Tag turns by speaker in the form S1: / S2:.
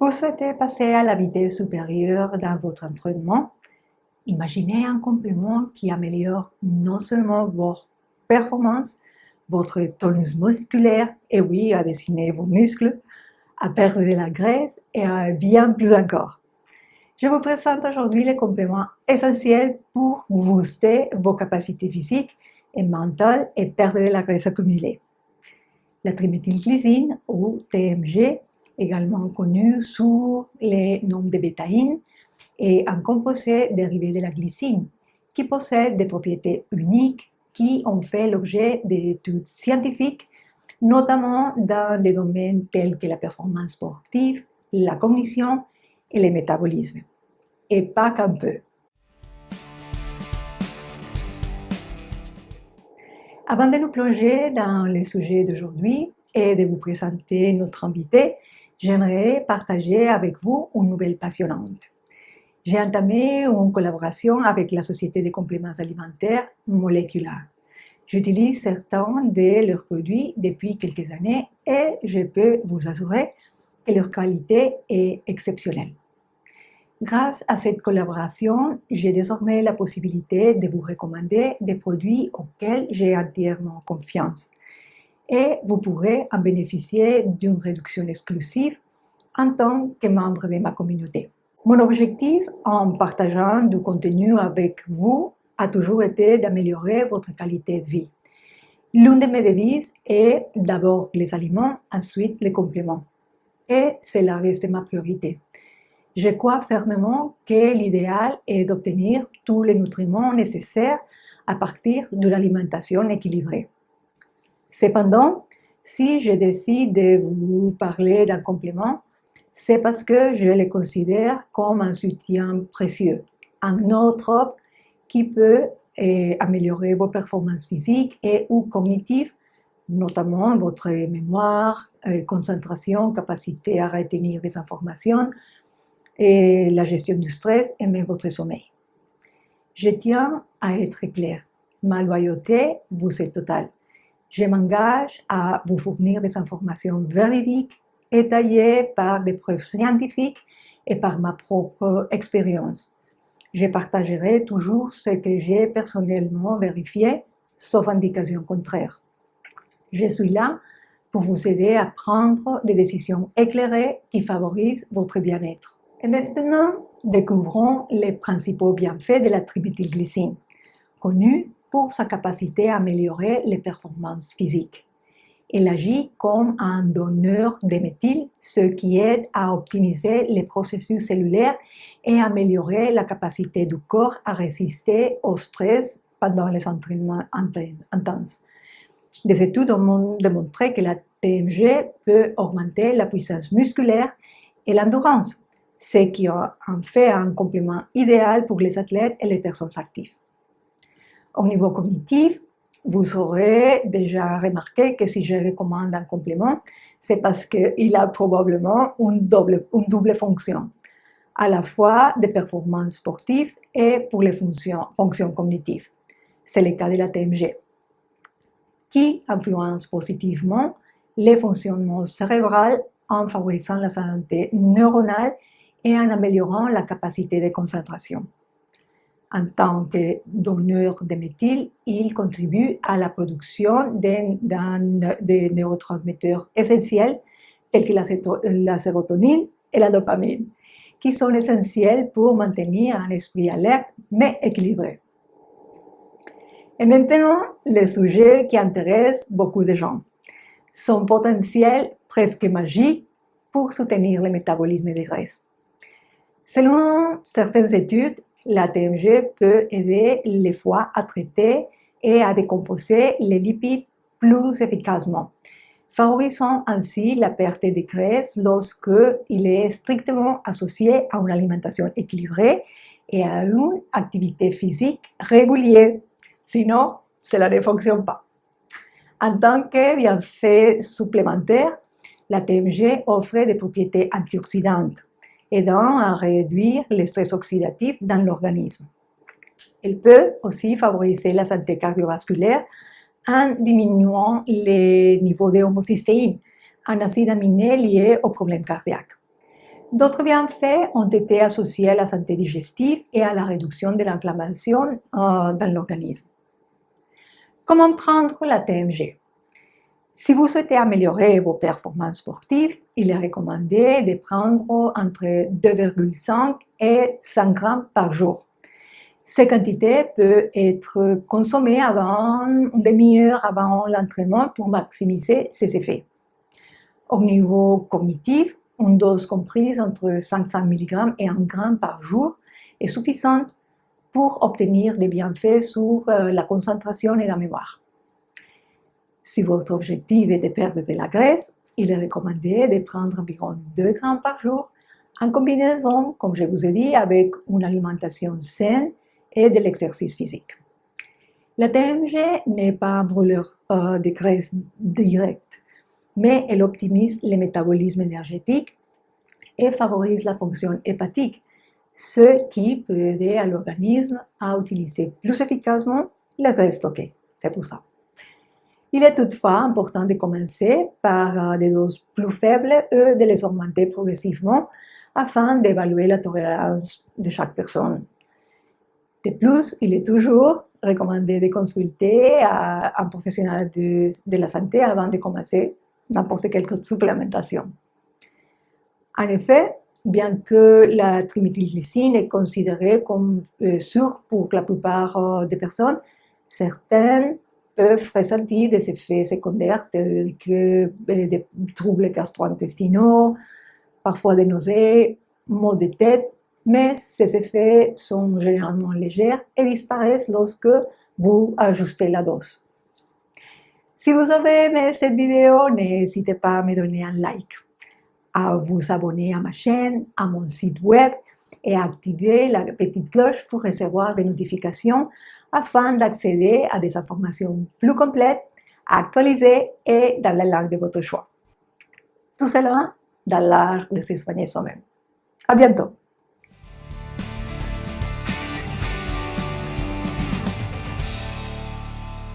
S1: Vous souhaitez passer à la vitesse supérieure dans votre entraînement? Imaginez un complément qui améliore non seulement votre performance, votre tonus musculaire, et oui, à dessiner vos muscles, à perdre de la graisse et à bien plus encore. Je vous présente aujourd'hui les compléments essentiels pour booster vos capacités physiques et mentales et perdre de la graisse accumulée. La triméthylglycine, ou TMG, également connue sous le nom de bétaïne, est un composé dérivé de la glycine qui possède des propriétés uniques qui ont fait l'objet d'études scientifiques, notamment dans des domaines tels que la performance sportive, la cognition et le métabolisme. Et pas qu'un peu. Avant de nous plonger dans le sujet d'aujourd'hui et de vous présenter notre invité, j'aimerais partager avec vous une nouvelle passionnante. J'ai entamé une collaboration avec la société de compléments alimentaires Molecular. J'utilise certains de leurs produits depuis quelques années et je peux vous assurer que leur qualité est exceptionnelle. Grâce à cette collaboration, j'ai désormais la possibilité de vous recommander des produits auxquels j'ai entièrement confiance. Et vous pourrez en bénéficier d'une réduction exclusive en tant que membre de ma communauté. Mon objectif en partageant du contenu avec vous a toujours été d'améliorer votre qualité de vie. L'une de mes devises est d'abord les aliments, ensuite les compléments. Et cela reste ma priorité. Je crois fermement que l'idéal est d'obtenir tous les nutriments nécessaires à partir de l'alimentation équilibrée. Cependant, si je décide de vous parler d'un complément, c'est parce que je le considère comme un soutien précieux, un autre qui peut améliorer vos performances physiques et ou cognitives, notamment votre mémoire, concentration, capacité à retenir des informations, et la gestion du stress et même votre sommeil. Je tiens à être clair, ma loyauté vous est totale. Je m'engage à vous fournir des informations véridiques, étayées par des preuves scientifiques et par ma propre expérience. Je partagerai toujours ce que j'ai personnellement vérifié, sauf indication contraire. Je suis là pour vous aider à prendre des décisions éclairées qui favorisent votre bien-être. Et maintenant, découvrons les principaux bienfaits de la triméthylglycine, connue pour sa capacité à améliorer les performances physiques. Elle agit comme un donneur de méthyle, ce qui aide à optimiser les processus cellulaires et à améliorer la capacité du corps à résister au stress pendant les entraînements intenses. Des études ont démontré que la TMG peut augmenter la puissance musculaire et l'endurance, ce qui en fait un complément idéal pour les athlètes et les personnes actives. Au niveau cognitif, vous aurez déjà remarqué que si je recommande un complément, c'est parce qu'il a probablement une double fonction, à la fois des performances sportives et pour les fonctions cognitives. C'est le cas de la TMG, qui influence positivement les fonctionnements cérébraux en favorisant la santé neuronale et en améliorant la capacité de concentration. En tant que donneur de méthyle, il contribue à la production des neurotransmetteurs essentiels tels que la sérotonine et la dopamine, qui sont essentiels pour maintenir un esprit alerte mais équilibré. Et maintenant, le sujet qui intéresse beaucoup de gens, son potentiel presque magique pour soutenir le métabolisme des graisses. Selon certaines études, la TMG peut aider le foie à traiter et à décomposer les lipides plus efficacement, favorisant ainsi la perte de graisse lorsqu'il est strictement associé à une alimentation équilibrée et à une activité physique régulière. Sinon, cela ne fonctionne pas. En tant que bienfait supplémentaire, la TMG offre des propriétés antioxydantes, aidant à réduire le stress oxydatif dans l'organisme. Elle peut aussi favoriser la santé cardiovasculaire en diminuant les niveaux de homocystéine, un acide aminé lié aux problèmes cardiaques. D'autres bienfaits ont été associés à la santé digestive et à la réduction de l'inflammation dans l'organisme. Comment prendre la TMG? Si vous souhaitez améliorer vos performances sportives, il est recommandé de prendre entre 2,5 et 100 grammes par jour. Ces quantités peuvent être consommées une demi-heure avant l'entraînement pour maximiser ses effets. Au niveau cognitif, une dose comprise entre 500 mg et 1 g par jour est suffisante pour obtenir des bienfaits sur la concentration et la mémoire. Si votre objectif est de perdre de la graisse, il est recommandé de prendre environ 2 g par jour en combinaison, comme je vous ai dit, avec une alimentation saine et de l'exercice physique. La TMG n'est pas un brûleur de graisse direct, mais elle optimise le métabolisme énergétique et favorise la fonction hépatique, ce qui peut aider à l'organisme à utiliser plus efficacement la graisse stockée. C'est pour ça. Il est toutefois important de commencer par des doses plus faibles et de les augmenter progressivement afin d'évaluer la tolérance de chaque personne. De plus, il est toujours recommandé de consulter un professionnel de la santé avant de commencer n'importe quelle supplémentation. En effet, bien que la triméthylglycine est considérée comme sûre pour la plupart des personnes, certaines peuvent ressentir des effets secondaires tels que des troubles gastro-intestinaux, parfois des nausées, maux de tête, mais ces effets sont généralement légers et disparaissent lorsque vous ajustez la dose. Si vous avez aimé cette vidéo, n'hésitez pas à me donner un like, à vous abonner à ma chaîne, à mon site web et à activer la petite cloche pour recevoir des notifications afin d'accéder à des informations plus complètes, actualisées et dans la langue de votre choix. Tout cela dans l'art de s'exprimer soi-même. À bientôt!